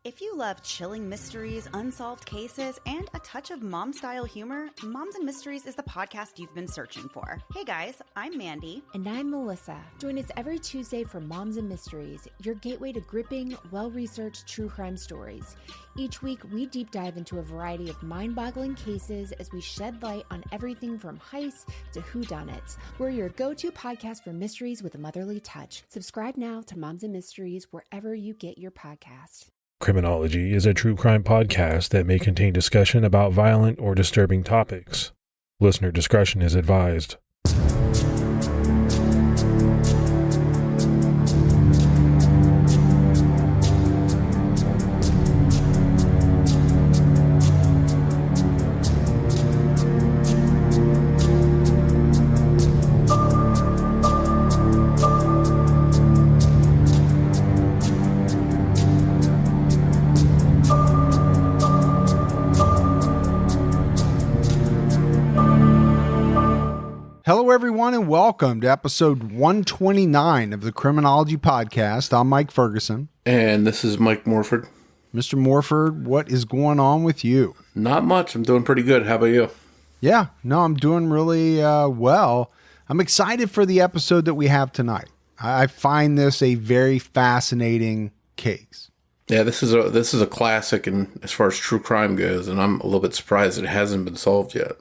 If you love chilling mysteries, unsolved cases, and a touch of mom-style humor, Moms and Mysteries is the podcast you've been searching for. Hey guys, I'm Mandy. And I'm Melissa. Join us every Tuesday for Moms and Mysteries, your gateway to gripping, well-researched true crime stories. Each week, we deep dive into a variety of mind-boggling cases as we shed light on everything from heists to whodunits. We're your go-to podcast for mysteries with a motherly touch. Subscribe now to Moms and Mysteries wherever you get your podcast. Criminology is a true crime podcast that may contain discussion about violent or disturbing topics. Listener discretion is advised. Hello, everyone, and welcome to episode 129 of the Criminology podcast. I'm Mike Ferguson. And this is Mike Morford. Mr. Morford, what is going on with you? Not much. I'm doing pretty good. How about you? Yeah, no, I'm doing really well. I'm excited for the episode that we have tonight. I find this a very fascinating case. Yeah, this is a classic and as far as true crime goes, and I'm a little bit surprised it hasn't been solved yet.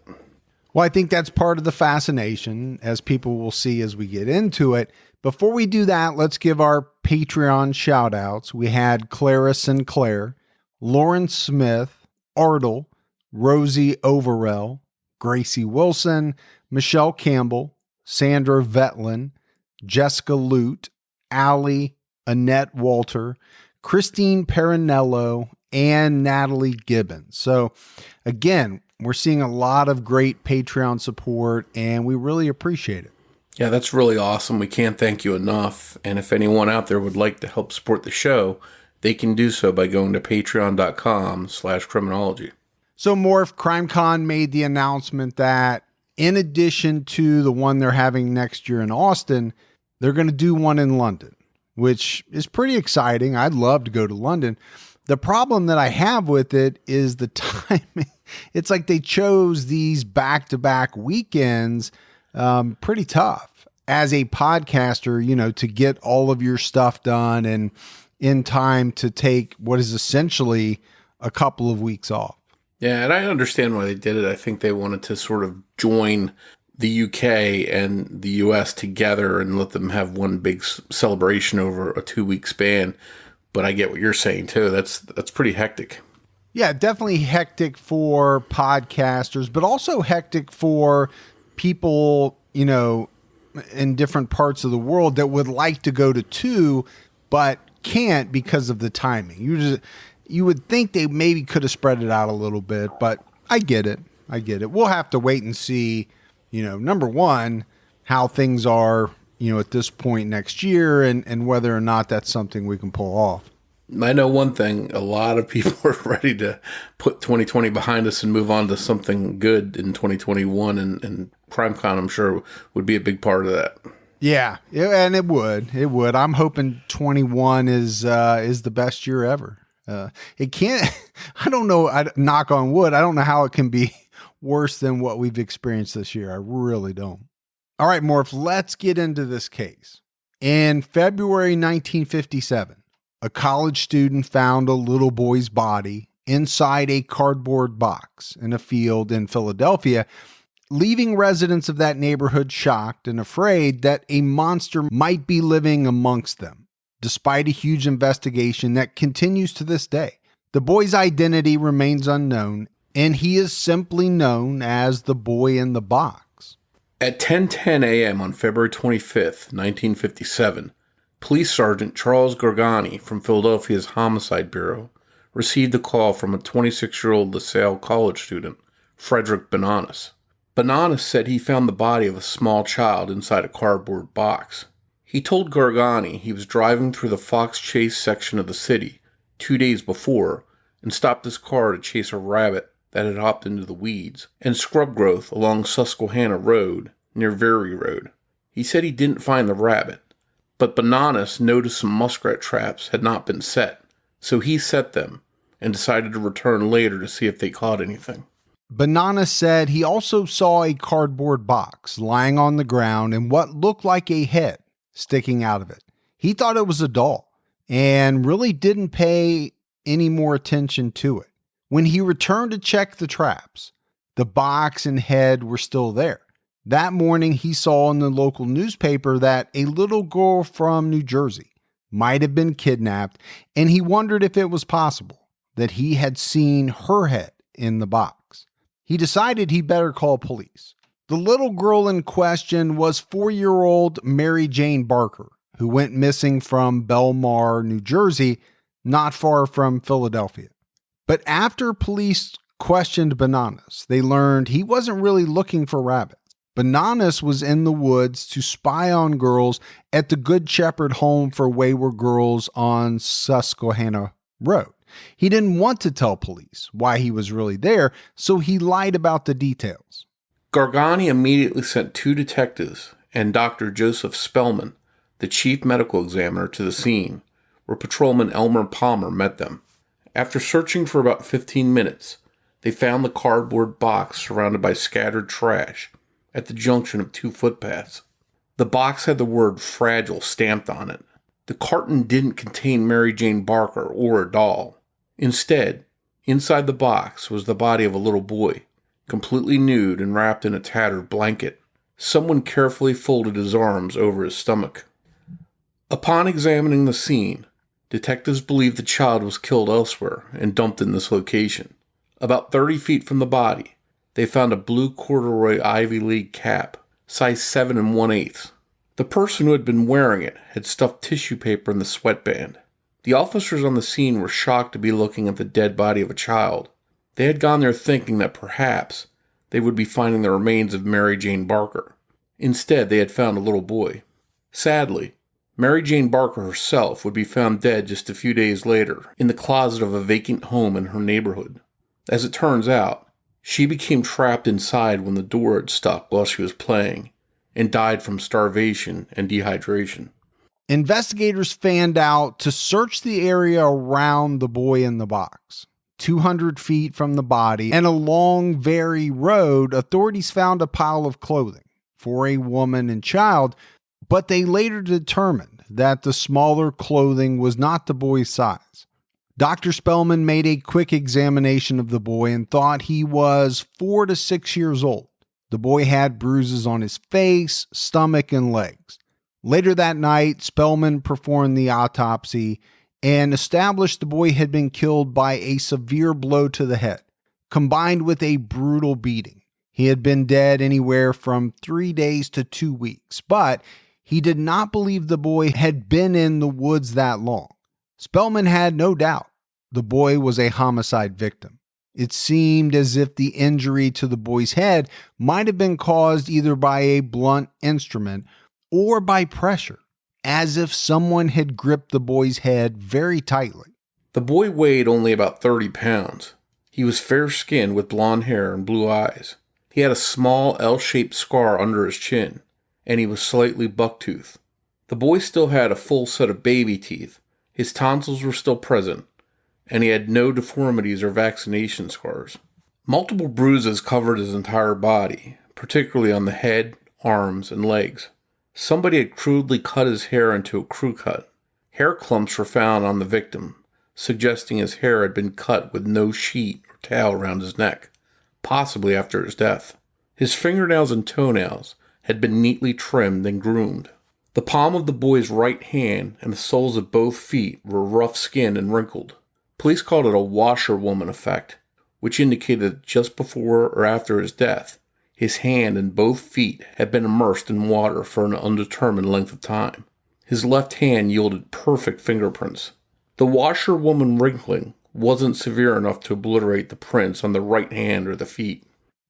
Well, I think that's part of the fascination, as people will see as we get into it. Before we do that, let's give our Patreon shout-outs. We had Clara Sinclair, Lauren Smith, Ardle, Rosie Overell, Gracie Wilson, Michelle Campbell, Sandra Vetlin, Jessica Lute, Allie, Annette Walter, Christine Perinello, and Natalie Gibbons. So, again, we're seeing a lot of great Patreon support, and we really appreciate it. Yeah, that's really awesome. We can't thank you enough. And if anyone out there would like to help support the show, they can do so by going to patreon.com/criminology. So Morph, CrimeCon made the announcement that in addition to the one they're having next year in Austin, they're going to do one in London, which is pretty exciting. I'd love to go to London. The problem that I have with it is the timing. It's like they chose these back-to-back weekends, pretty tough. As a podcaster, to get all of your stuff done and in time to take what is essentially a couple of weeks off. Yeah, and I understand why they did it. I think they wanted to sort of join the UK and the US together and let them have one big celebration over a 2-week span. But I get what you're saying too. That's pretty hectic. Yeah, definitely hectic for podcasters, but also hectic for people, in different parts of the world that would like to go to two, but can't because of the timing. You would think they maybe could have spread it out a little bit, but I get it. We'll have to wait and see, number one, how things are, at this point next year and whether or not that's something we can pull off. I know one thing, a lot of people are ready to put 2020 behind us and move on to something good in 2021, and CrimeCon, I'm sure, would be a big part of that. Yeah, and it would. I'm hoping 21 is the best year ever. It can't, I don't know, knock on wood, I don't know how it can be worse than what we've experienced this year. I really don't. All right, Morph, let's get into this case. In February 1957, a college student found a little boy's body inside a cardboard box in a field in Philadelphia, leaving residents of that neighborhood shocked and afraid that a monster might be living amongst them, despite a huge investigation that continues to this day. The boy's identity remains unknown, and he is simply known as the boy in the box. At 10:10 a.m. on February 25th, 1957, Police Sergeant Charles Gargani from Philadelphia's Homicide Bureau received a call from a 26-year-old LaSalle college student, Frederick Bananas. Bananas said he found the body of a small child inside a cardboard box. He told Gargani he was driving through the Fox Chase section of the city 2 days before and stopped his car to chase a rabbit that had hopped into the weeds and scrub growth along Susquehanna Road near Very Road. He said he didn't find the rabbit, but Bananas noticed some muskrat traps had not been set, so he set them and decided to return later to see if they caught anything. Banana said he also saw a cardboard box lying on the ground and what looked like a head sticking out of it. He thought it was a doll and really didn't pay any more attention to it. When he returned to check the traps, the box and head were still there. That morning, he saw in the local newspaper that a little girl from New Jersey might have been kidnapped, and he wondered if it was possible that he had seen her head in the box. He decided he better call police. The little girl in question was 4-year-old Mary Jane Barker, who went missing from Belmar, New Jersey, not far from Philadelphia. But after police questioned Bananas, they learned he wasn't really looking for rabbits. Bananas was in the woods to spy on girls at the Good Shepherd Home for Wayward Girls on Susquehanna Road. He didn't want to tell police why he was really there, so he lied about the details. Gargani immediately sent 2 detectives and Dr. Joseph Spellman, the chief medical examiner, to the scene, where Patrolman Elmer Palmer met them. After searching for about 15 minutes, they found the cardboard box surrounded by scattered trash at the junction of 2 footpaths. The box had the word fragile stamped on it. The carton didn't contain Mary Jane Barker or a doll. Instead, inside the box was the body of a little boy, completely nude and wrapped in a tattered blanket. Someone carefully folded his arms over his stomach. Upon examining the scene, detectives believed the child was killed elsewhere and dumped in this location. About 30 feet from the body, they found a blue corduroy Ivy League cap, size 7 1/8. The person who had been wearing it had stuffed tissue paper in the sweatband. The officers on the scene were shocked to be looking at the dead body of a child. They had gone there thinking that perhaps they would be finding the remains of Mary Jane Barker. Instead, they had found a little boy. Sadly, Mary Jane Barker herself would be found dead just a few days later in the closet of a vacant home in her neighborhood. As it turns out, she became trapped inside when the door had stuck while she was playing and died from starvation and dehydration. Investigators fanned out to search the area around the boy in the box. 200 feet from the body and along Very Road, authorities found a pile of clothing for a woman and child, but they later determined that the smaller clothing was not the boy's size. Dr. Spellman made a quick examination of the boy and thought he was 4 to 6 years old. The boy had bruises on his face, stomach, and legs. Later that night, Spellman performed the autopsy and established the boy had been killed by a severe blow to the head, combined with a brutal beating. He had been dead anywhere from 3 days to 2 weeks, but he did not believe the boy had been in the woods that long. Spellman had no doubt the boy was a homicide victim. It seemed as if the injury to the boy's head might have been caused either by a blunt instrument or by pressure, as if someone had gripped the boy's head very tightly. The boy weighed only about 30 pounds. He was fair-skinned with blonde hair and blue eyes. He had a small L-shaped scar under his chin, and he was slightly bucktoothed. The boy still had a full set of baby teeth. His tonsils were still present, and he had no deformities or vaccination scars. Multiple bruises covered his entire body, particularly on the head, arms, and legs. Somebody had crudely cut his hair into a crew cut. Hair clumps were found on the victim, suggesting his hair had been cut with no sheet or towel around his neck, possibly after his death. His fingernails and toenails had been neatly trimmed and groomed. The palm of the boy's right hand and the soles of both feet were rough-skinned and wrinkled. Police called it a washerwoman effect, which indicated that just before or after his death, his hand and both feet had been immersed in water for an undetermined length of time. His left hand yielded perfect fingerprints. The washerwoman wrinkling wasn't severe enough to obliterate the prints on the right hand or the feet.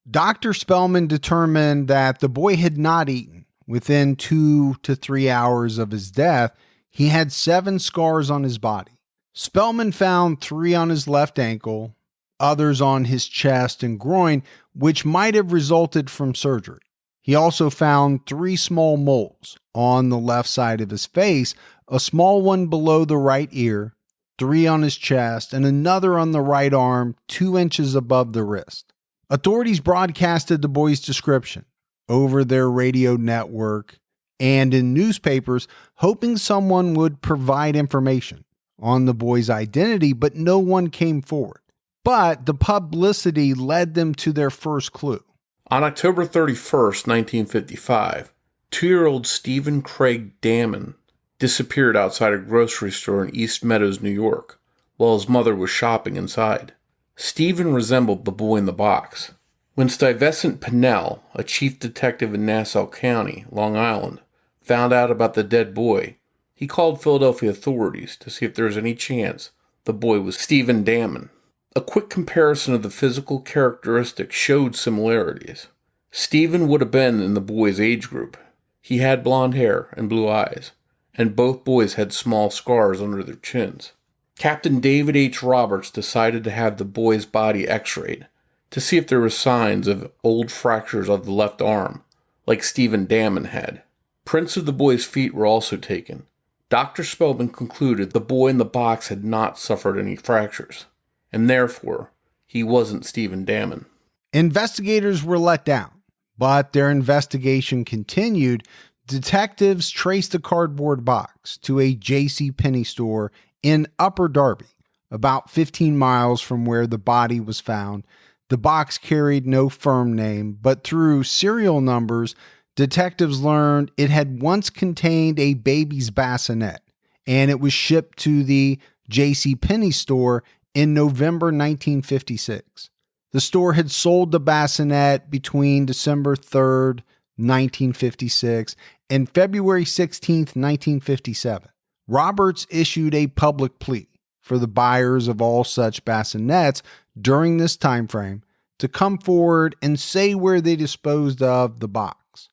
Dr. Spellman determined that the boy had not eaten. Within 2 to 3 hours of his death, he had 7 scars on his body. Spellman found 3 on his left ankle, others on his chest and groin, which might have resulted from surgery. He also found 3 small moles on the left side of his face, a small one below the right ear, 3 on his chest, and another on the right arm 2 inches above the wrist. Authorities broadcasted the boy's description over their radio network and in newspapers, hoping someone would provide information on the boy's identity, but no one came forward. But the publicity led them to their first clue. On October 31st, 1955, 2-year-old Stephen Craig Damon disappeared outside a grocery store in East Meadows, New York, while his mother was shopping inside. Stephen resembled the boy in the box. When Stuyvesant Pinnell, a chief detective in Nassau County, Long Island, found out about the dead boy, he called Philadelphia authorities to see if there was any chance the boy was Stephen Damon. A quick comparison of the physical characteristics showed similarities. Stephen would have been in the boy's age group. He had blonde hair and blue eyes, and both boys had small scars under their chins. Captain David H. Roberts decided to have the boy's body x-rayed to see if there were signs of old fractures of the left arm, like Stephen Damon had. Prints of the boy's feet were also taken. Dr. Spellman concluded the boy in the box had not suffered any fractures, and therefore, he wasn't Stephen Damon. Investigators were let down, but their investigation continued. Detectives traced the cardboard box to a JCPenney store in Upper Darby, about 15 miles from where the body was found. The box carried no firm name, but through serial numbers, detectives learned it had once contained a baby's bassinet, and it was shipped to the JCPenney store in November 1956. The store had sold the bassinet between December 3rd, 1956 and February 16th, 1957. Roberts issued a public plea for the buyers of all such bassinets during this time frame to come forward and say where they disposed of the box.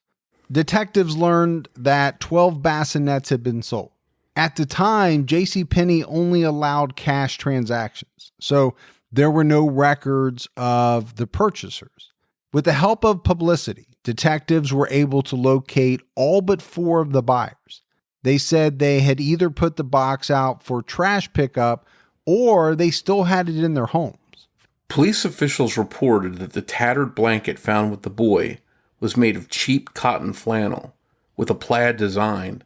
Detectives learned that 12 bassinets had been sold. At the time, JCPenney only allowed cash transactions, so there were no records of the purchasers. With the help of publicity, detectives were able to locate all but 4 of the buyers. They said they had either put the box out for trash pickup or they still had it in their homes. Police officials reported that the tattered blanket found with the boy was made of cheap cotton flannel with a plaid design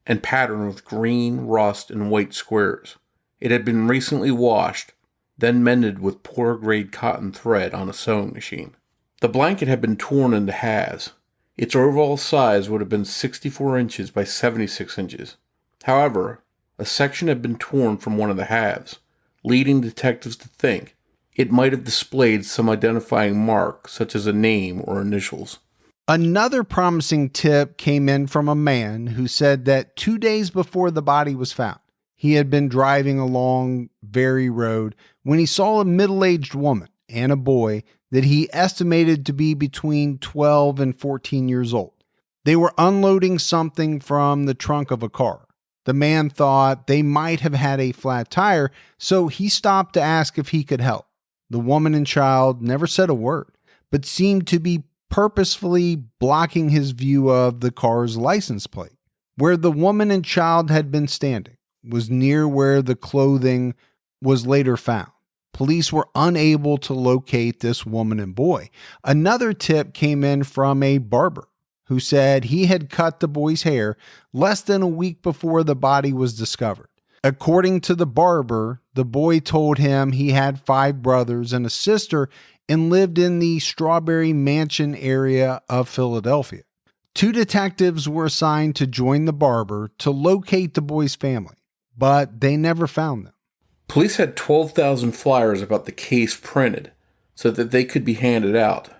and pattern with green, rust, and white squares. It had been recently washed, then mended with poor-grade cotton thread on a sewing machine. The blanket had been torn into halves. Its overall size would have been 64 inches by 76 inches. However, a section had been torn from one of the halves, leading detectives to think it might have displayed some identifying mark, such as a name or initials. Another promising tip came in from a man who said that 2 days before the body was found, he had been driving along Berry Road when he saw a middle-aged woman and a boy that he estimated to be between 12 and 14 years old. They were unloading something from the trunk of a car. The man thought they might have had a flat tire, so he stopped to ask if he could help. The woman and child never said a word, but seemed to be purposefully blocking his view of the car's license plate. Where the woman and child had been standing was near where the clothing was later found. Police were unable to locate this woman and boy. Another tip came in from a barber who said he had cut the boy's hair less than a week before the body was discovered. According to the barber, the boy told him he had 5 brothers and a sister and lived in the Strawberry Mansion area of Philadelphia. 2 detectives were assigned to join the barber to locate the boy's family, but they never found them. Police had 12,000 flyers about the case printed so that they could be handed out,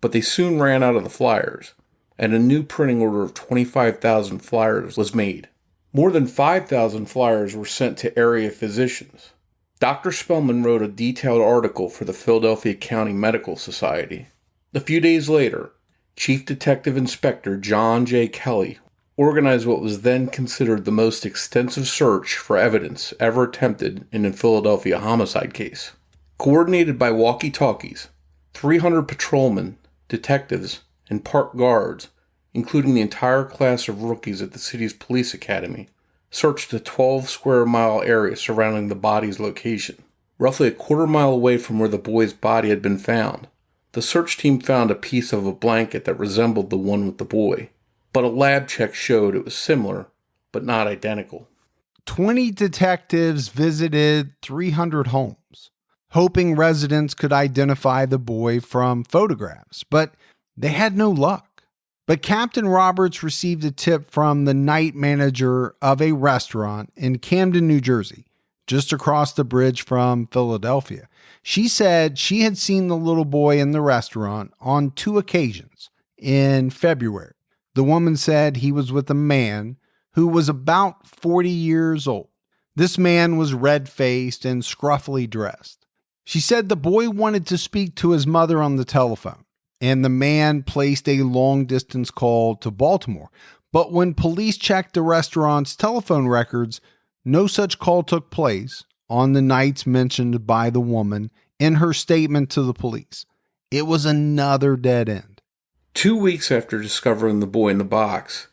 but they soon ran out of the flyers, and a new printing order of 25,000 flyers was made. More than 5,000 flyers were sent to area physicians. Dr. Spellman wrote a detailed article for the Philadelphia County Medical Society. A few days later, Chief Detective Inspector John J. Kelly organized what was then considered the most extensive search for evidence ever attempted in a Philadelphia homicide case. Coordinated by walkie-talkies, 300 patrolmen, detectives, and park guards, including the entire class of rookies at the city's police academy, searched the 12-square-mile area surrounding the body's location, roughly a quarter-mile away from where the boy's body had been found. The search team found a piece of a blanket that resembled the one with the boy, but a lab check showed it was similar, but not identical. 20 detectives visited 300 homes, hoping residents could identify the boy from photographs, but they had no luck. But Captain Roberts received a tip from the night manager of a restaurant in Camden, New Jersey, just across the bridge from Philadelphia. She said she had seen the little boy in the restaurant on 2 occasions in February. The woman said he was with a man who was about 40 years old. This man was red-faced and scruffily dressed. She said the boy wanted to speak to his mother on the telephone, and the man placed a long-distance call to Baltimore. But when police checked the restaurant's telephone records, no such call took place on the nights mentioned by the woman in her statement to the police. It was another dead end. 2 weeks after discovering the boy in the box,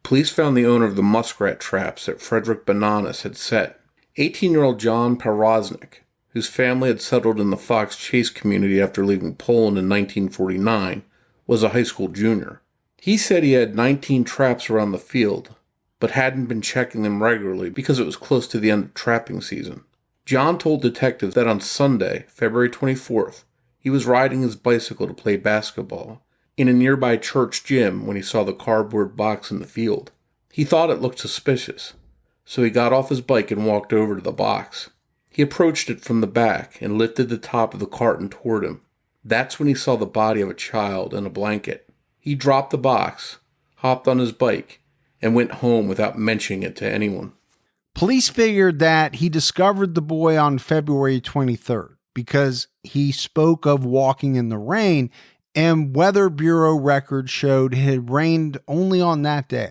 police found the owner of the muskrat traps that Frederick Bananas had set, 18-year-old John Paroznik, whose family had settled in the Fox Chase community after leaving Poland in 1949, was a high school junior. He said he had 19 traps around the field, but hadn't been checking them regularly because it was close to the end of trapping season. John told detectives that on Sunday, February 24th, he was riding his bicycle to play basketball in a nearby church gym when he saw the cardboard box in the field. He thought it looked suspicious, so he got off his bike and walked over to the box. He approached it from the back and lifted the top of the carton toward him. That's when he saw the body of a child in a blanket. He dropped the box, hopped on his bike, and went home without mentioning it to anyone. Police figured that he discovered the boy on February 23rd because he spoke of walking in the rain, and Weather Bureau records showed it had rained only on that day.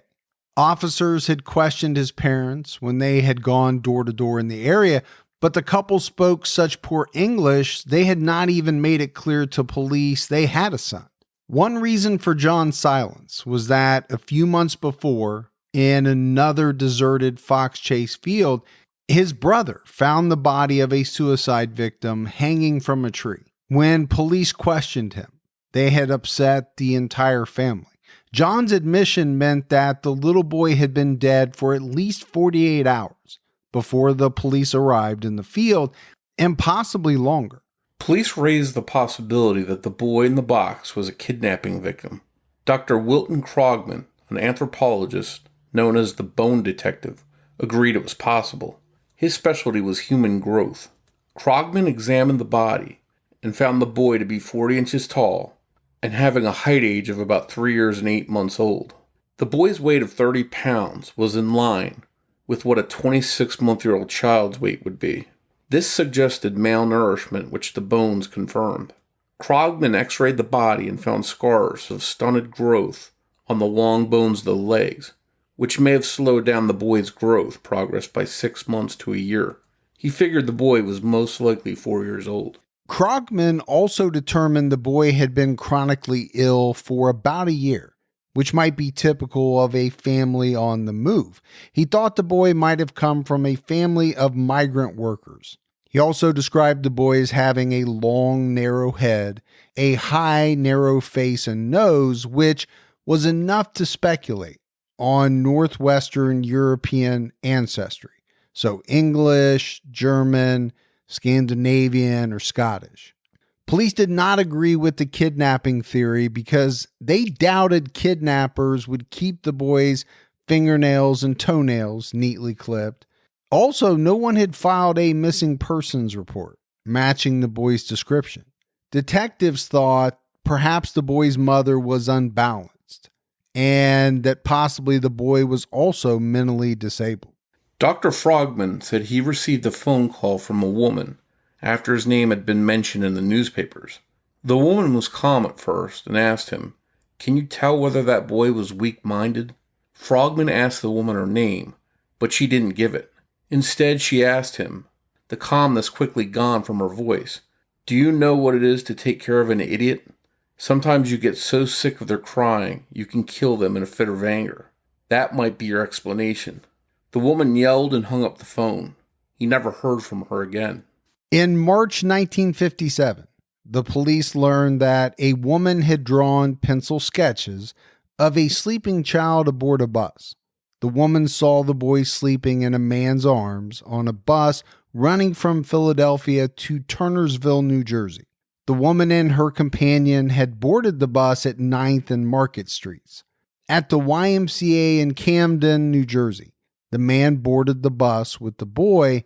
Officers had questioned his parents when they had gone door to door in the area, but the couple spoke such poor English, they had not even made it clear to police they had a son. One reason for John's silence was that a few months before, in another deserted Fox Chase field, his brother found the body of a suicide victim hanging from a tree. When police questioned him, they had upset the entire family. John's admission meant that the little boy had been dead for at least 48 hours before the police arrived in the field, and possibly longer. Police raised the possibility that the boy in the box was a kidnapping victim. Dr. Wilton Krogman, an anthropologist known as the Bone Detective, agreed it was possible. His specialty was human growth. Krogman examined the body and found the boy to be 40 inches tall and having a height age of about 3 years and 8 months old. The boy's weight of 30 pounds was in line with what a 26-month-old child's weight would be. This suggested malnourishment, which the bones confirmed. Krogman x-rayed the body and found scars of stunted growth on the long bones of the legs, which may have slowed down the boy's growth progress by 6 months to a year. He figured the boy was most likely 4 years old. Krogman also determined the boy had been chronically ill for about a year, which might be typical of a family on the move. He thought the boy might have come from a family of migrant workers. He also described the boy as having a long, narrow head, a high, narrow face and nose, which was enough to speculate on Northwestern European ancestry. So English, German, Scandinavian, or Scottish. Police did not agree with the kidnapping theory because they doubted kidnappers would keep the boy's fingernails and toenails neatly clipped. Also, no one had filed a missing persons report matching the boy's description. Detectives thought perhaps the boy's mother was unbalanced and that possibly the boy was also mentally disabled. Dr. Frogman said he received a phone call from a woman after his name had been mentioned in the newspapers. The woman was calm at first and asked him, "Can you tell whether that boy was weak-minded?" Frogman asked the woman her name, but she didn't give it. Instead, she asked him, the calmness quickly gone from her voice, "Do you know what it is to take care of an idiot? Sometimes you get so sick of their crying, you can kill them in a fit of anger. That might be your explanation." The woman yelled and hung up the phone. He never heard from her again. In March 1957, the police learned that a woman had drawn pencil sketches of a sleeping child aboard a bus. The woman saw the boy sleeping in a man's arms on a bus running from Philadelphia to Turnersville, New Jersey. The woman and her companion had boarded the bus at 9th and Market Streets. At the YMCA in Camden, New Jersey, the man boarded the bus with the boy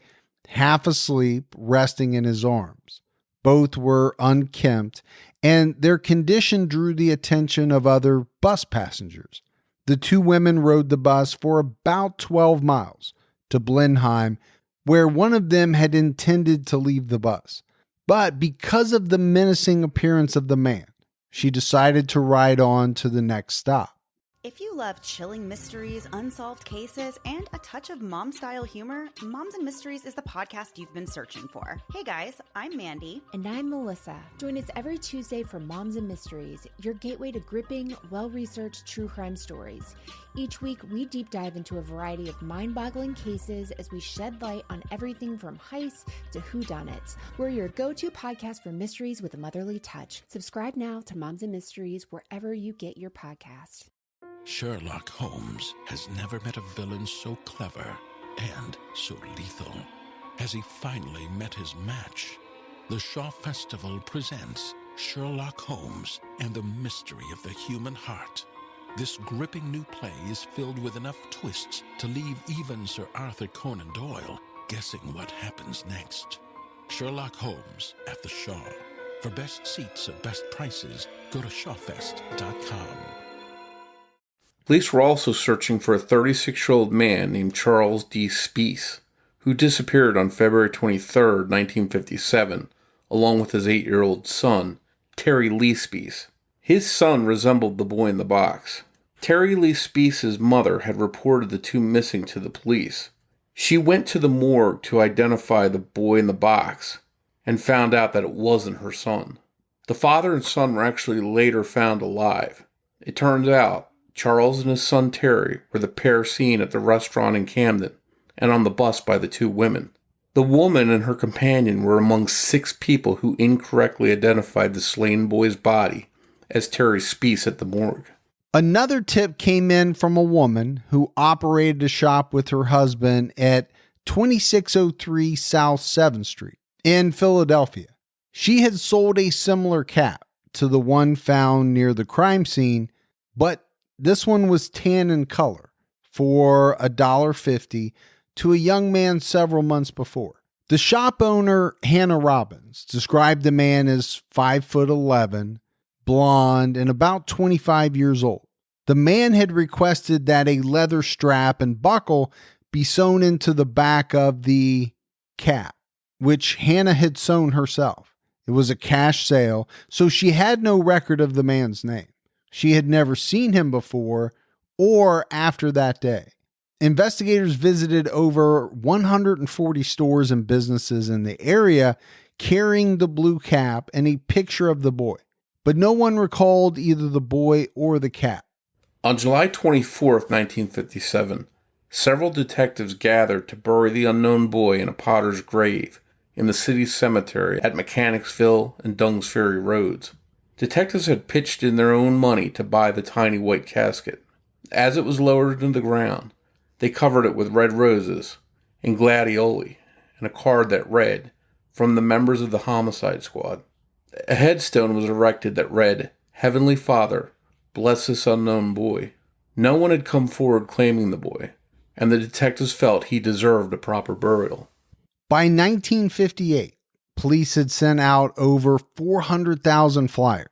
half asleep, resting in his arms. Both were unkempt, and their condition drew the attention of other bus passengers. The two women rode the bus for about 12 miles to Blenheim, where one of them had intended to leave the bus. But because of the menacing appearance of the man, she decided to ride on to the next stop. If you love chilling mysteries, unsolved cases, and a touch of mom-style humor, Moms and Mysteries is the podcast you've been searching for. Hey guys, I'm Mandy. And I'm Melissa. Join us every Tuesday for Moms and Mysteries, your gateway to gripping, well-researched true crime stories. Each week, we deep dive into a variety of mind-boggling cases as we shed light on everything from heists to whodunits. We're your go-to podcast for mysteries with a motherly touch. Subscribe now to Moms and Mysteries wherever you get your podcasts. Sherlock Holmes has never met a villain so clever and so lethal. Has he finally met his match? The Shaw Festival presents Sherlock Holmes and the Mystery of the Human Heart. This gripping new play is filled with enough twists to leave even Sir Arthur Conan Doyle guessing what happens next. Sherlock Holmes at the Shaw. For best seats at best prices, go to shawfest.com. Police were also searching for a 36-year-old man named Charles D. Speece, who disappeared on February 23, 1957, along with his 8-year-old son, Terry Lee Speece. His son resembled the boy in the box. Terry Lee Speece's mother had reported the two missing to the police. She went to the morgue to identify the boy in the box and found out that it wasn't her son. The father and son were actually later found alive. It turns out Charles and his son Terry were the pair seen at the restaurant in Camden and on the bus by the two women. The woman and her companion were among 6 people who incorrectly identified the slain boy's body as Terry Speece at the morgue. Another tip came in from a woman who operated a shop with her husband at 2603 South 7th Street in Philadelphia. She had sold a similar cap to the one found near the crime scene, but this one was tan in color for $1.50 to a young man several months before. The shop owner, Hannah Robbins, described the man as 5'11", blonde, and about 25 years old. The man had requested that a leather strap and buckle be sewn into the back of the cap, which Hannah had sewn herself. It was a cash sale, so she had no record of the man's name. She had never seen him before or after that day. Investigators visited over 140 stores and businesses in the area carrying the blue cap and a picture of the boy, but no one recalled either the boy or the cap. On July 24, 1957, several detectives gathered to bury the unknown boy in a potter's grave in the city cemetery at Mechanicsville and Dungs Ferry Roads. Detectives had pitched in their own money to buy the tiny white casket. As it was lowered into the ground, they covered it with red roses and gladioli and a card that read, "From the members of the homicide squad." A headstone was erected that read, "Heavenly Father, bless this unknown boy." No one had come forward claiming the boy, and the detectives felt he deserved a proper burial. By 1958, police had sent out over 400,000 flyers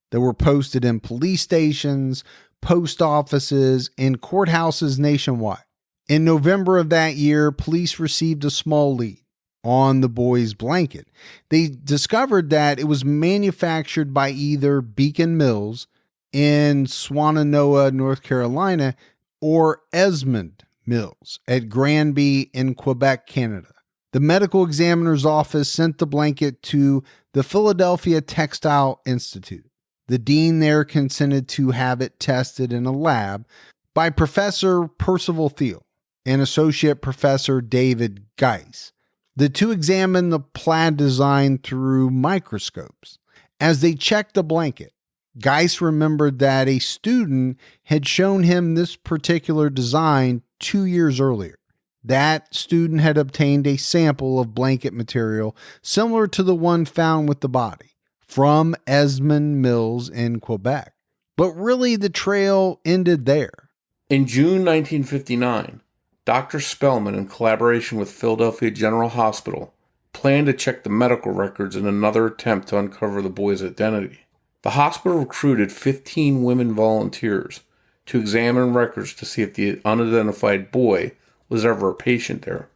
that were posted in police stations, post offices, and courthouses nationwide. In November of that year, police received a small lead on the boy's blanket. They discovered that it was manufactured by either Beacon Mills in Swannanoa, North Carolina, or Esmond Mills at Granby in Quebec, Canada. The medical examiner's office sent the blanket to the Philadelphia Textile Institute. The dean there consented to have it tested in a lab by Professor Percival Thiel, and Associate Professor David Geis. The two examined the plaid design through microscopes. As they checked the blanket, Geis remembered that a student had shown him this particular design 2 years earlier. That student had obtained a sample of blanket material similar to the one found with the body from Esmond Mills in Quebec. But really, the trail ended there. In June 1959, Dr. Spellman, in collaboration with Philadelphia General Hospital, planned to check the medical records in another attempt to uncover the boy's identity. The hospital recruited 15 women volunteers to examine records to see if the unidentified boy was ever a patient there.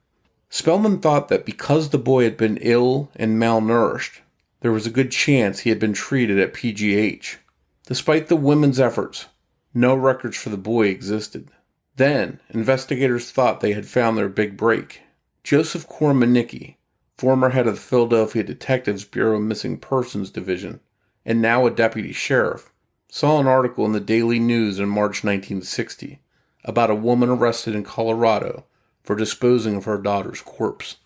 Spellman thought that because the boy had been ill and malnourished, there was a good chance he had been treated at PGH. Despite the women's efforts, no records for the boy existed. Then, investigators thought they had found their big break. Joseph Kormanicki, former head of the Philadelphia Detectives Bureau Missing Persons Division, and now a deputy sheriff, saw an article in the Daily News in March 1960 about a woman arrested in Colorado for disposing of her daughter's corpse.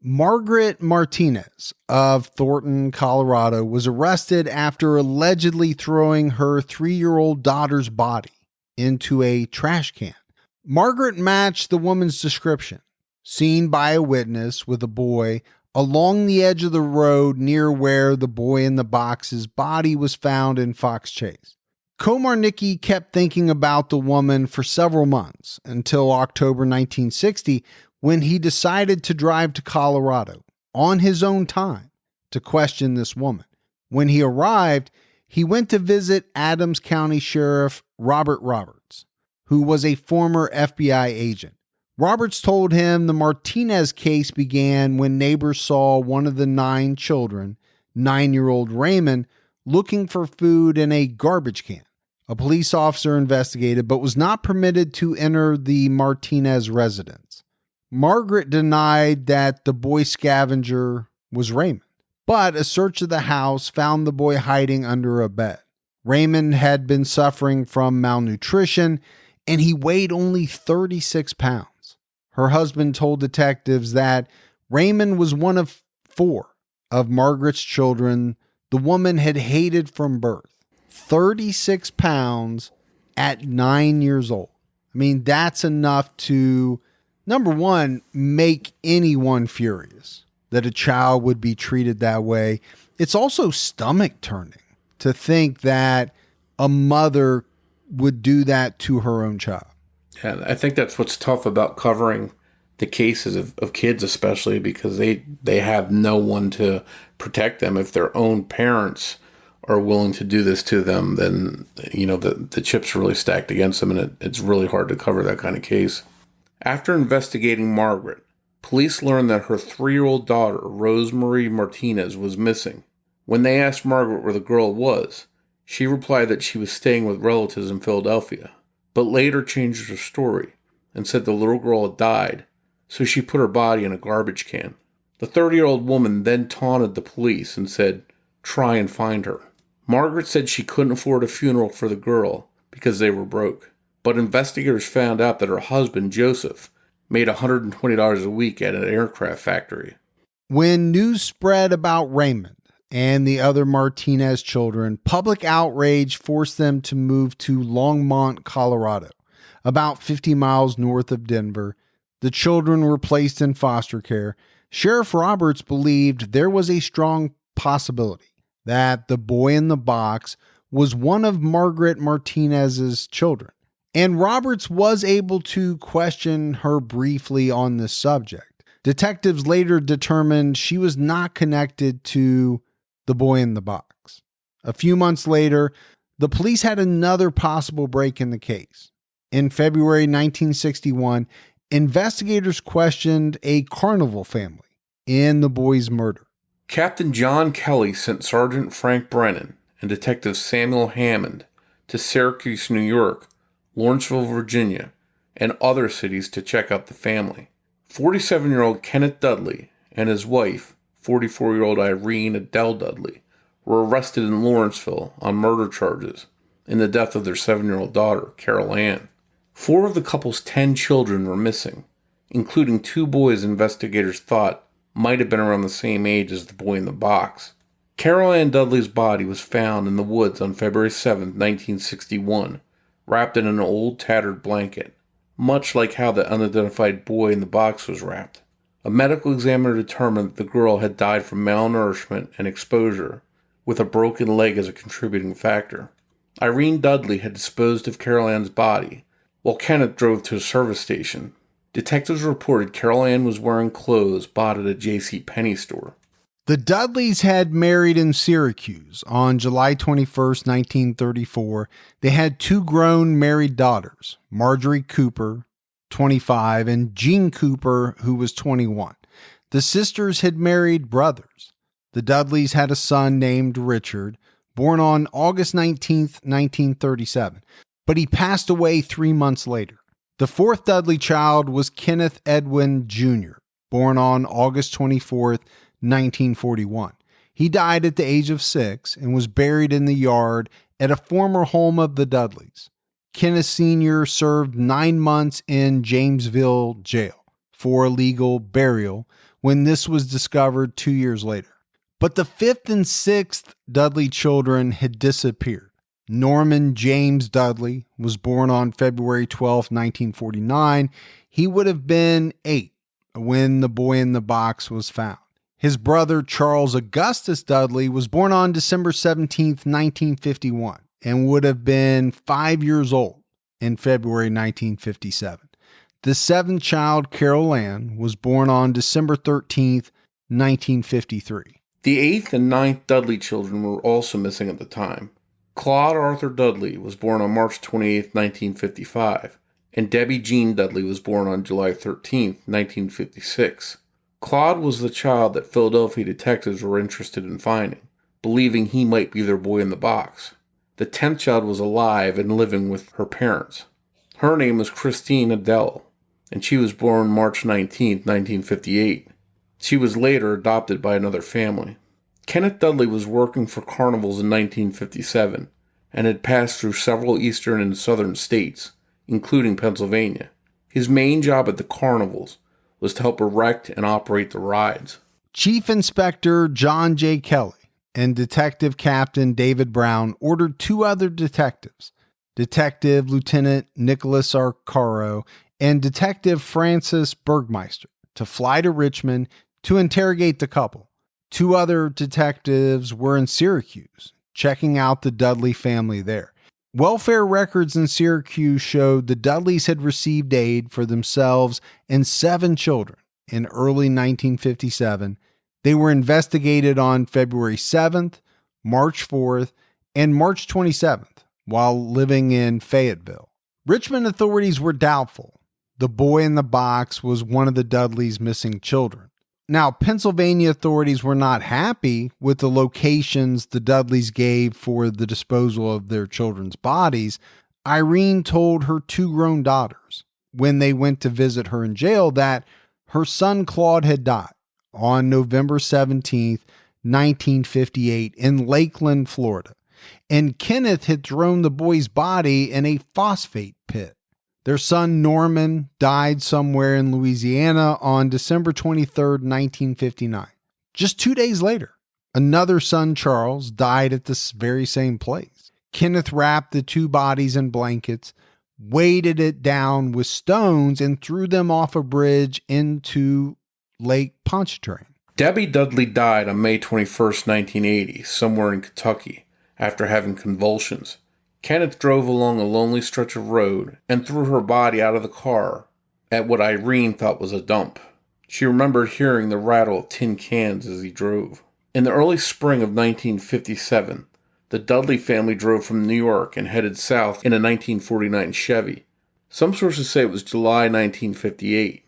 Margaret Martinez of Thornton, Colorado, was arrested after allegedly throwing her 3-year-old daughter's body into a trash can. Margaret matched the woman's description, seen by a witness with a boy along the edge of the road near where the boy in the box's body was found in Fox Chase. Komarnicki kept thinking about the woman for several months until October 1960, when he decided to drive to Colorado on his own time to question this woman. When he arrived, he went to visit Adams County Sheriff Robert Roberts, who was a former FBI agent. Roberts told him the Martinez case began when neighbors saw one of the 9 children, 9-year-old Raymond, looking for food in a garbage can. A police officer investigated but was not permitted to enter the Martinez residence. Margaret denied that the boy scavenger was Raymond, but a search of the house found the boy hiding under a bed. Raymond had been suffering from malnutrition, and he weighed only 36 pounds. Her husband told detectives that Raymond was one of 4 of Margaret's children the woman had hated from birth. 36 pounds at 9 years old. I mean, that's enough to, number one, make anyone furious that a child would be treated that way. It's also stomach turning to think that a mother would do that to her own child. Yeah, I think that's what's tough about covering the cases of kids, especially because they have no one to protect them. If their own parents are willing to do this to them, then, you know, the chips are really stacked against them, and it's really hard to cover that kind of case. After investigating Margaret, police learned that her 3-year-old daughter, Rosemarie Martinez, was missing. When they asked Margaret where the girl was, she replied that she was staying with relatives in Philadelphia, but later changed her story and said the little girl had died, so she put her body in a garbage can. The 30-year-old woman then taunted the police and said, "Try and find her." Margaret said she couldn't afford a funeral for the girl because they were broke, but investigators found out that her husband, Joseph, made $120 a week at an aircraft factory. When news spread about Raymond and the other Martinez children, public outrage forced them to move to Longmont, Colorado, about 50 miles north of Denver. The children were placed in foster care. Sheriff Roberts believed there was a strong possibility that the boy in the box was one of Margaret Martinez's children. And Roberts was able to question her briefly on this subject. Detectives later determined she was not connected to the boy in the box. A few months later, the police had another possible break in the case. In February 1961, investigators questioned a Carnival family in the boy's murder. Captain John Kelly sent Sergeant Frank Brennan and Detective Samuel Hammond to Syracuse, New York, Lawrenceville, Virginia, and other cities to check out the family. 47-year-old Kenneth Dudley and his wife, 44-year-old Irene Adele Dudley, were arrested in Lawrenceville on murder charges in the death of their 7-year-old daughter, Carol Ann. 4 of the couple's 10 children were missing, including 2 boys investigators thought might have been around the same age as the boy in the box. Carol Ann Dudley's body was found in the woods on February 7, 1961, wrapped in an old tattered blanket, much like how the unidentified boy in the box was wrapped. A medical examiner determined that the girl had died from malnourishment and exposure, with a broken leg as a contributing factor. Irene Dudley had disposed of Carol Ann's body, while Kenneth drove to a service station. Detectives reported Carol Ann was wearing clothes bought at a J.C. Penney store. The Dudleys had married in Syracuse on July 21st, 1934. They had 2 grown married daughters, Marjorie Cooper, 25, and Jean Cooper, who was 21. The sisters had married brothers. The Dudleys had a son named Richard, born on August 19th, 1937, but he passed away 3 months later. The 4th Dudley child was Kenneth Edwin Jr., born on August 24th, 1941. He died at the age of 6 and was buried in the yard at a former home of the Dudleys. Kenneth Sr. served 9 months in Jamesville jail for illegal burial when this was discovered 2 years later. But the 5th and 6th Dudley children had disappeared. Norman James Dudley was born on February 12, 1949. He would have been 8 when the boy in the box was found. His brother Charles Augustus Dudley was born on December 17, 1951, and would have been 5 years old in February 1957. The 7th child, Carol Ann, was born on December 13, 1953. The 8th and 9th Dudley children were also missing at the time. Claude Arthur Dudley was born on March 28, 1955, and Debbie Jean Dudley was born on July 13, 1956. Claude was the child that Philadelphia detectives were interested in finding, believing he might be their boy in the box. The 10th child was alive and living with her parents. Her name was Christine Adele, and she was born March 19, 1958. She was later adopted by another family. Kenneth Dudley was working for carnivals in 1957 and had passed through several eastern and southern states, including Pennsylvania. His main job at the carnivals was to help erect and operate the rides. Chief Inspector John J. Kelly and Detective Captain David Brown ordered 2 other detectives, Detective Lieutenant Nicholas Arcaro and Detective Francis Bergmeister, to fly to Richmond to interrogate the couple. 2 other detectives were in Syracuse, checking out the Dudley family there. Welfare records in Syracuse showed the Dudleys had received aid for themselves and 7 children in early 1957. They were investigated on February 7th, March 4th, and March 27th while living in Fayetteville. Richmond authorities were doubtful. The boy in the box was one of the Dudleys' missing children. Now, Pennsylvania authorities were not happy with the locations the Dudleys gave for the disposal of their children's bodies. Irene told her 2 grown daughters when they went to visit her in jail that her son Claude had died on November 17, 1958 in Lakeland, Florida, and Kenneth had thrown the boy's body in a phosphate pit. Their son Norman died somewhere in Louisiana on December 23, 1959. Just 2 days later, another son, Charles, died at this very same place. Kenneth wrapped the 2 bodies in blankets, weighted it down with stones, and threw them off a bridge into Lake Pontchartrain. Debbie Dudley died on May 21, 1980, somewhere in Kentucky, after having convulsions. Kenneth drove along a lonely stretch of road and threw her body out of the car at what Irene thought was a dump. She remembered hearing the rattle of tin cans as he drove. In the early spring of 1957, the Dudley family drove from New York and headed south in a 1949 Chevy. Some sources say it was July 1958.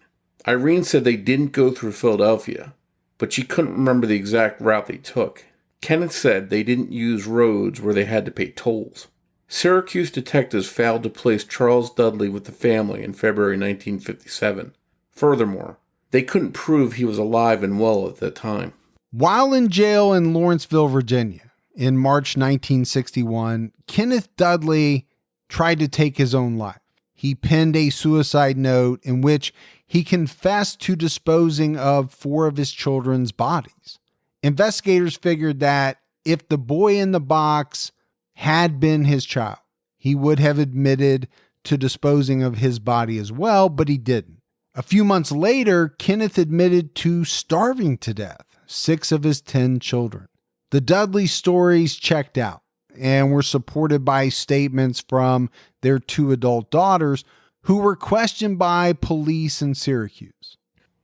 Irene said they didn't go through Philadelphia, but she couldn't remember the exact route they took. Kenneth said they didn't use roads where they had to pay tolls. Syracuse detectives failed to place Charles Dudley with the family in February 1957. Furthermore, they couldn't prove he was alive and well at that time. While in jail in Lawrenceville, Virginia, in March 1961, Kenneth Dudley tried to take his own life. he penned a suicide note in which he confessed to disposing of 4 of his children's bodies. Investigators figured that if the boy in the box had been his child, he would have admitted to disposing of his body as well, but he didn't. A few months later, Kenneth admitted to starving to death 6 of his 10 children. The Dudley stories checked out and were supported by statements from their 2 adult daughters who were questioned by police in Syracuse.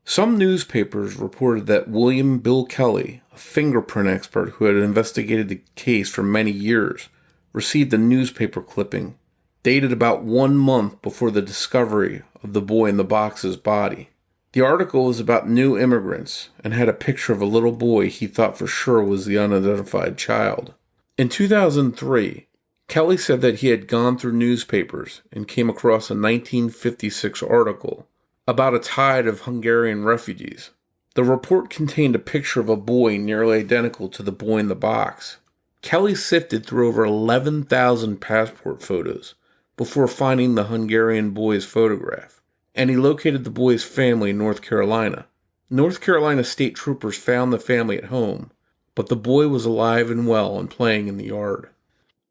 Some newspapers reported that William Bill Kelly, a fingerprint expert who had investigated the case for many years, received a newspaper clipping dated about 1 month before the discovery of the boy in the box's body. The article was about new immigrants and had a picture of a little boy he thought for sure was the unidentified child. In 2003, Kelly said that he had gone through newspapers and came across a 1956 article about a tide of Hungarian refugees. The report contained a picture of a boy nearly identical to the boy in the box. Kelly sifted through over 11,000 passport photos before finding the Hungarian boy's photograph, and he located the boy's family in North Carolina. North Carolina state troopers found the family at home, but the boy was alive and well and playing in the yard.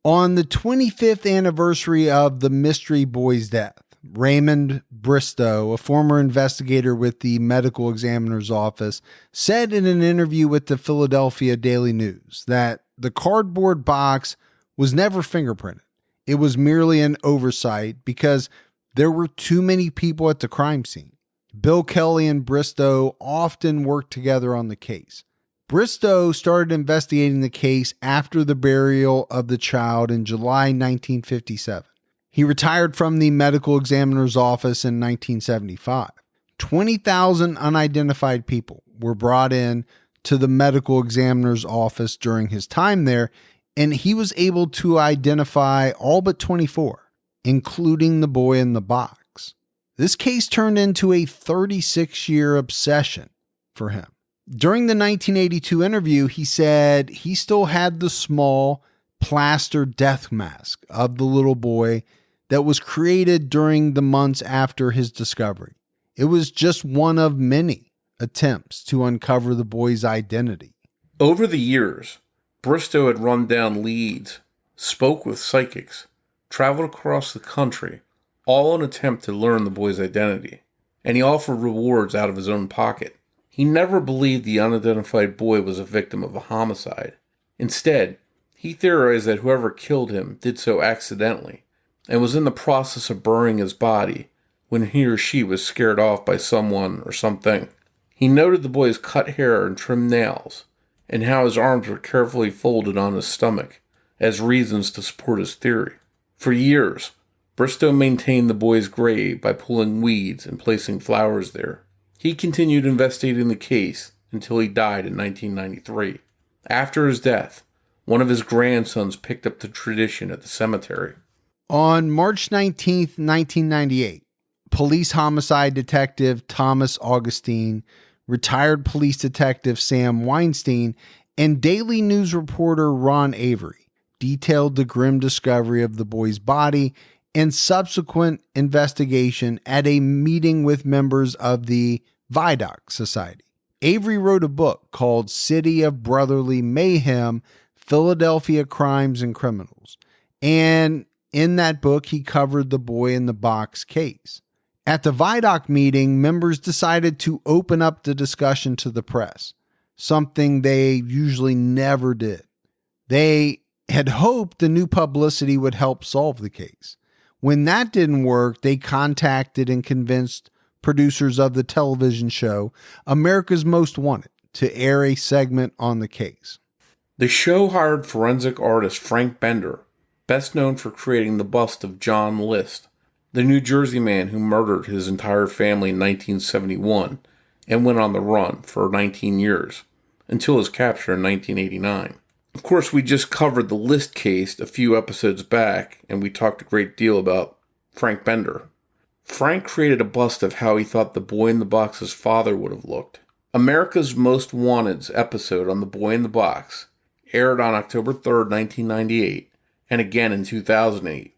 On the 25th anniversary of the mystery boy's death, Raymond Bristow, a former investigator with the medical examiner's office, said in an interview with the Philadelphia Daily News that the cardboard box was never fingerprinted. It was merely an oversight because there were too many people at the crime scene. Bill Kelly and Bristow often worked together on the case. Bristow started investigating the case after the burial of the child in July 1957. He retired from the medical examiner's office in 1975. 20,000 unidentified people were brought in to the medical examiner's office during his time there, and he was able to identify all but 24, including the boy in the box. This case turned into a 36-year obsession for him. During the 1982 interview, he said he still had the small plaster death mask of the little boy that was created during the months after his discovery. It was just one of many attempts to uncover the boy's identity. Over the years, Bristow had run down leads, spoke with psychics, traveled across the country, all in an attempt to learn the boy's identity, and he offered rewards out of his own pocket. He never believed the unidentified boy was a victim of a homicide. Instead, he theorized that whoever killed him did so accidentally, and was in the process of burying his body when he or she was scared off by someone or something. He noted the boy's cut hair and trimmed nails, and how his arms were carefully folded on his stomach, as reasons to support his theory. For years, Bristow maintained the boy's grave by pulling weeds and placing flowers there. He continued investigating the case until he died in 1993. After his death, one of his grandsons picked up the tradition at the cemetery. On March 19th, 1998, police homicide detective Thomas Augustine, retired police detective Sam Weinstein, and Daily News reporter Ron Avery detailed the grim discovery of the boy's body and subsequent investigation at a meeting with members of the Vidocq Society. Avery wrote a book called City of Brotherly Mayhem, Philadelphia Crimes and Criminals, and in that book, he covered the boy in the box case. At the Vidocq meeting, members decided to open up the discussion to the press, something they usually never did. They had hoped the new publicity would help solve the case. When that didn't work, they contacted and convinced producers of the television show America's Most Wanted to air a segment on the case. The show hired forensic artist Frank Bender, best known for creating the bust of John List, the New Jersey man who murdered his entire family in 1971 and went on the run for 19 years, until his capture in 1989. Of course, we just covered the List case a few episodes back, and we talked a great deal about Frank Bender. Frank created a bust of how he thought the boy in the box's father would have looked. America's Most Wanted's episode on the boy in the box aired on October 3rd, 1998, and again in 2008.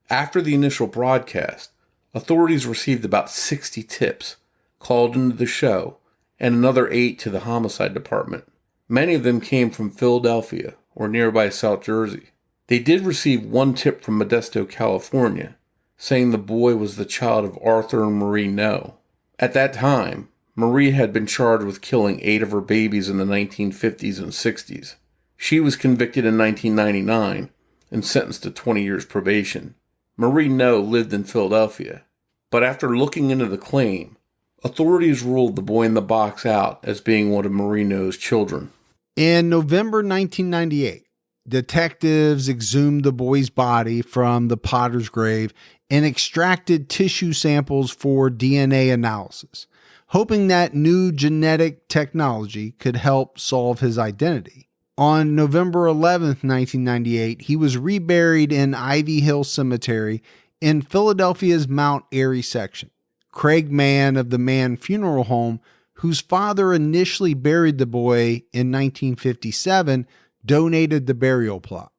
After the initial broadcast, Authorities received about 60 tips, called into the show, and another 8 to the homicide department. Many of them came from Philadelphia or nearby South Jersey. They did receive one tip from Modesto, California, saying the boy was the child of Arthur and Marie No. At that time, Marie had been charged with killing 8 of her babies in the 1950s and 60s. She was convicted in 1999 and sentenced to 20 years probation. Marie No lived in Philadelphia, but after looking into the claim, authorities ruled the boy in the box out as being one of Marie No's children. In November 1998, detectives exhumed the boy's body from the Potter's grave and extracted tissue samples for DNA analysis, hoping that new genetic technology could help solve his identity. On November 11th, 1998, he was reburied in Ivy Hill Cemetery in Philadelphia's Mount Airy section. Craig Mann of the Mann Funeral Home, whose father initially buried the boy in 1957, donated the burial plot.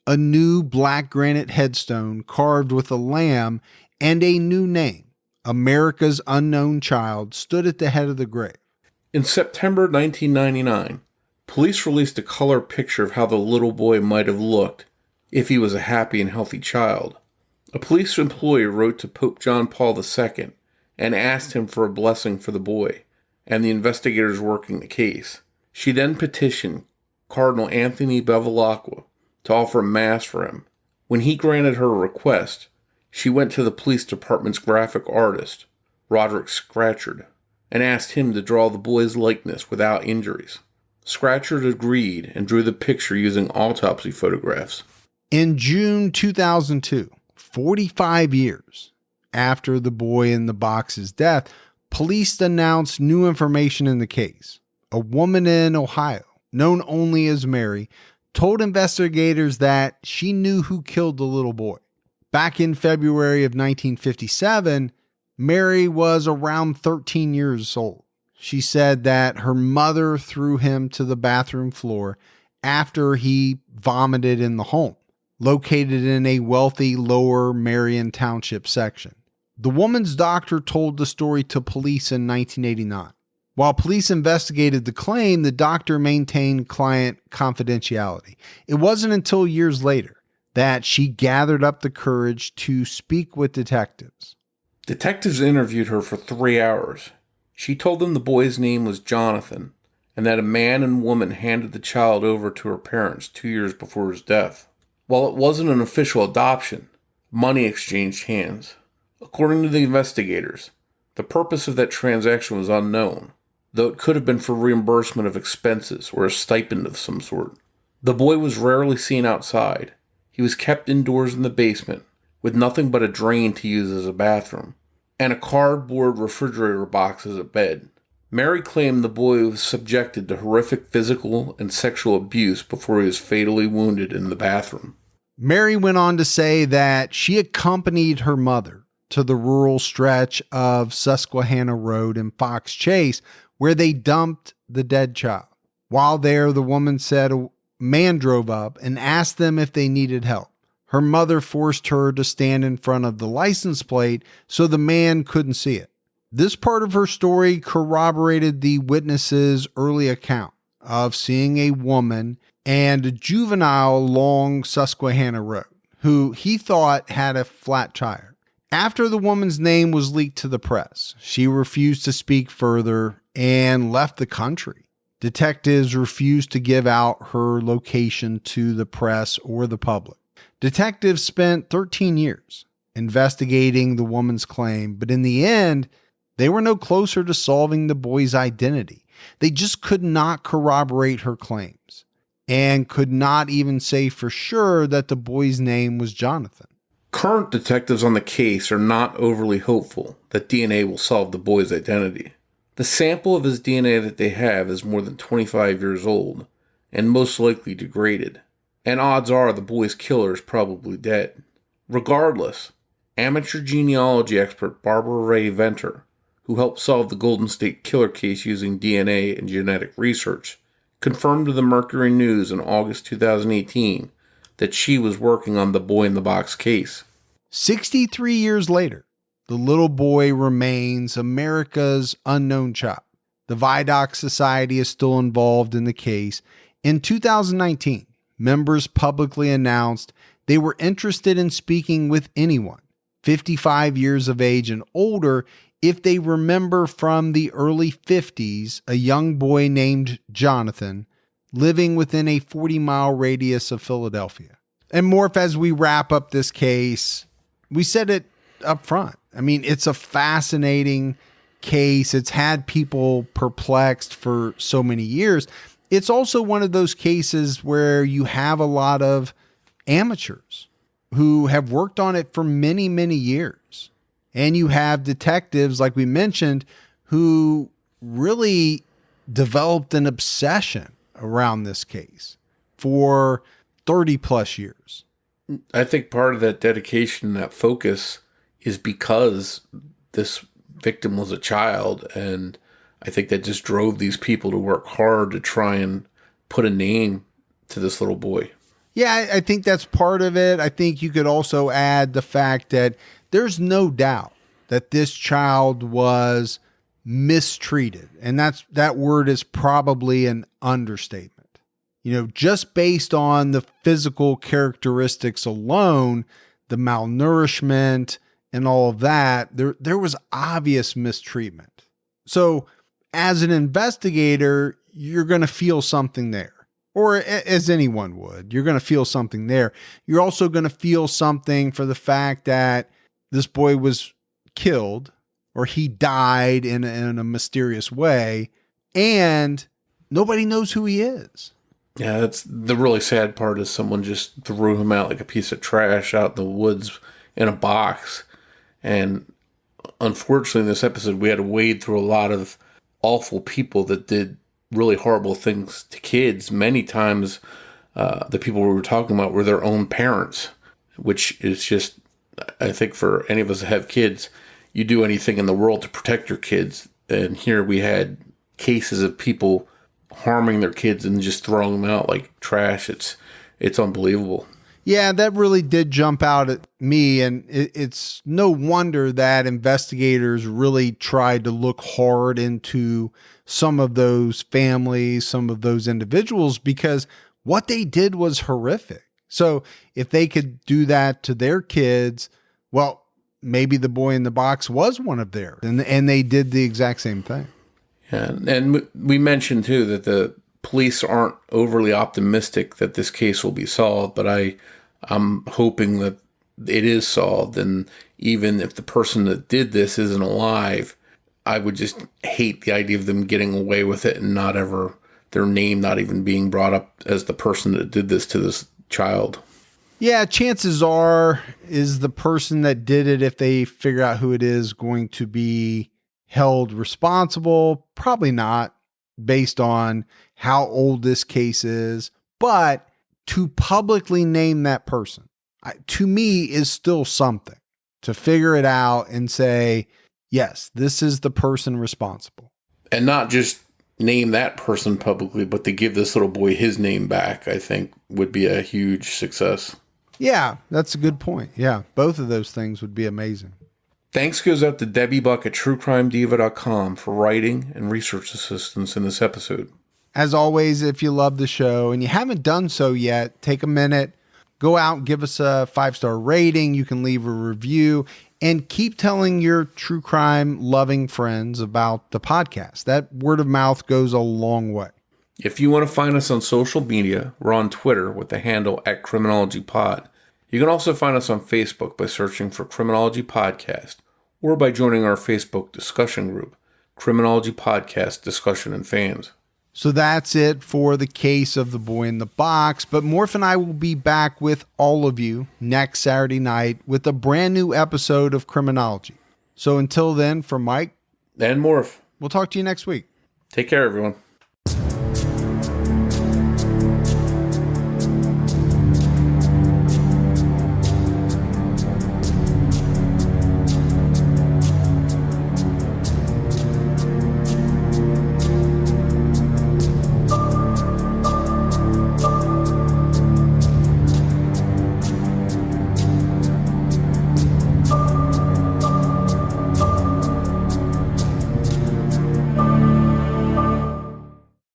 A new black granite headstone carved with a lamb and a new name, America's Unknown Child, stood at the head of the grave. In September 1999, police released a color picture of how the little boy might have looked if he was a happy and healthy child. A police employee wrote to Pope John Paul II and asked him for a blessing for the boy and the investigators working the case. She then petitioned Cardinal Anthony Bevilacqua to offer a mass for him. When he granted her request, she went to the police department's graphic artist, Roderick Scratchard, and asked him to draw the boy's likeness without injuries. Scratchard agreed and drew the picture using autopsy photographs. In June 2002, 45 years after the boy in the box's death, police announced new information in the case. A woman in Ohio, known only as Mary, told investigators that she knew who killed the little boy. Back in February of 1957, Mary was around 13 years old. She said that her mother threw him to the bathroom floor after he vomited in the home, located in a wealthy Lower Marion Township section. The woman's doctor told the story to police in 1989. While police investigated the claim, the doctor maintained client confidentiality. It wasn't until years later that she gathered up the courage to speak with detectives. Detectives interviewed her for 3 hours. She told them the boy's name was Jonathan and that a man and woman handed the child over to her parents 2 years before his death. While it wasn't an official adoption, money exchanged hands. According to the investigators, the purpose of that transaction was unknown, though it could have been for reimbursement of expenses or a stipend of some sort. The boy was rarely seen outside. He was kept indoors in the basement, with nothing but a drain to use as a bathroom, and a cardboard refrigerator box as a bed. Mary claimed the boy was subjected to horrific physical and sexual abuse before he was fatally wounded in the bathroom. Mary went on to say that she accompanied her mother to the rural stretch of Susquehanna Road in Fox Chase, where they dumped the dead child. While there, the woman said a man drove up and asked them if they needed help. Her mother forced her to stand in front of the license plate so the man couldn't see it. This part of her story corroborated the witness's early account of seeing a woman and a juvenile along Susquehanna Road, who he thought had a flat tire. After the woman's name was leaked to the press, she refused to speak further and left the country. Detectives refused to give out her location to the press or the public. Detectives spent 13 years investigating the woman's claim, but in the end, they were no closer to solving the boy's identity. They just could not corroborate her claims and could not even say for sure that the boy's name was Jonathan. Current detectives on the case are not overly hopeful that DNA will solve the boy's identity. The sample of his DNA that they have is more than 25 years old and most likely degraded, and odds are the boy's killer is probably dead. Regardless, amateur genealogy expert Barbara Ray Venter, who helped solve the Golden State Killer case using DNA and genetic research, confirmed to the Mercury News in August 2018 that she was working on the boy in the box case. 63 years later, the little boy remains America's unknown child. The Vidocq Society is still involved in the case. In 2019, members publicly announced they were interested in speaking with anyone 55 years of age and older if they remember from the early 50s a young boy named Jonathan living within a 40-mile radius of Philadelphia. And Morf, as we wrap up this case, we said it up front. I mean, it's a fascinating case. It's had people perplexed for so many years. It's also one of those cases where you have a lot of amateurs who have worked on it for many, many years. And you have detectives, like we mentioned, who really developed an obsession around this case for 30 plus years. I think part of that dedication, that focus, is because this victim was a child, and I think that just drove these people to work hard to try and put a name to this little boy. Yeah, I think that's part of it. I think you could also add the fact that there's no doubt that this child was mistreated, and that word is probably an understatement. You know, just based on the physical characteristics alone, the malnourishment and all of that, there was obvious mistreatment. So as an investigator, you're going to feel something there, or as anyone would, you're going to feel something there. You're also going to feel something for the fact that this boy was killed, or he died in a mysterious way, and nobody knows who he is. Yeah, that's the really sad part, is someone just threw him out like a piece of trash out in the woods in a box. And unfortunately, in this episode, we had to wade through a lot of awful people that did really horrible things to kids. Many times, the people we were talking about were their own parents, which is just, I think for any of us that have kids, you do anything in the world to protect your kids. And here we had cases of people harming their kids and just throwing them out like trash. It's unbelievable. Yeah, that really did jump out at me, and it's no wonder that investigators really tried to look hard into some of those families, some of those individuals, because what they did was horrific. So if they could do that to their kids, well, maybe the boy in the box was one of theirs, and they did the exact same thing. Yeah, and we mentioned too that the police aren't overly optimistic that this case will be solved, but I'm hoping that it is solved. And even if the person that did this isn't alive, I would just hate the idea of them getting away with it and not ever, their name not even being brought up as the person that did this to this child. Yeah, chances are is the person that did it, if they figure out who it is, going to be held responsible? Probably not, based on how old this case is. But to publicly name that person, to me, is still something. To figure it out and say, yes, this is the person responsible. And not just name that person publicly, but to give this little boy his name back, I think would be a huge success. Yeah, that's a good point. Yeah, both of those things would be amazing. Thanks goes out to Debbie Buck at TrueCrimeDiva.com for writing and research assistance in this episode. As always, if you love the show and you haven't done so yet, take a minute, go out and give us a 5-star rating. You can leave a review and keep telling your true crime loving friends about the podcast. That word of mouth goes a long way. If you want to find us on social media, we're on Twitter with the handle @CriminologyPod. You can also find us on Facebook by searching for Criminology Podcast, or by joining our Facebook discussion group, Criminology Podcast Discussion and Fans. So that's it for the case of the boy in the box, but Morf and I will be back with all of you next Saturday night with a brand new episode of Criminology. So until then, for Mike and Morf, we'll talk to you next week. Take care, everyone.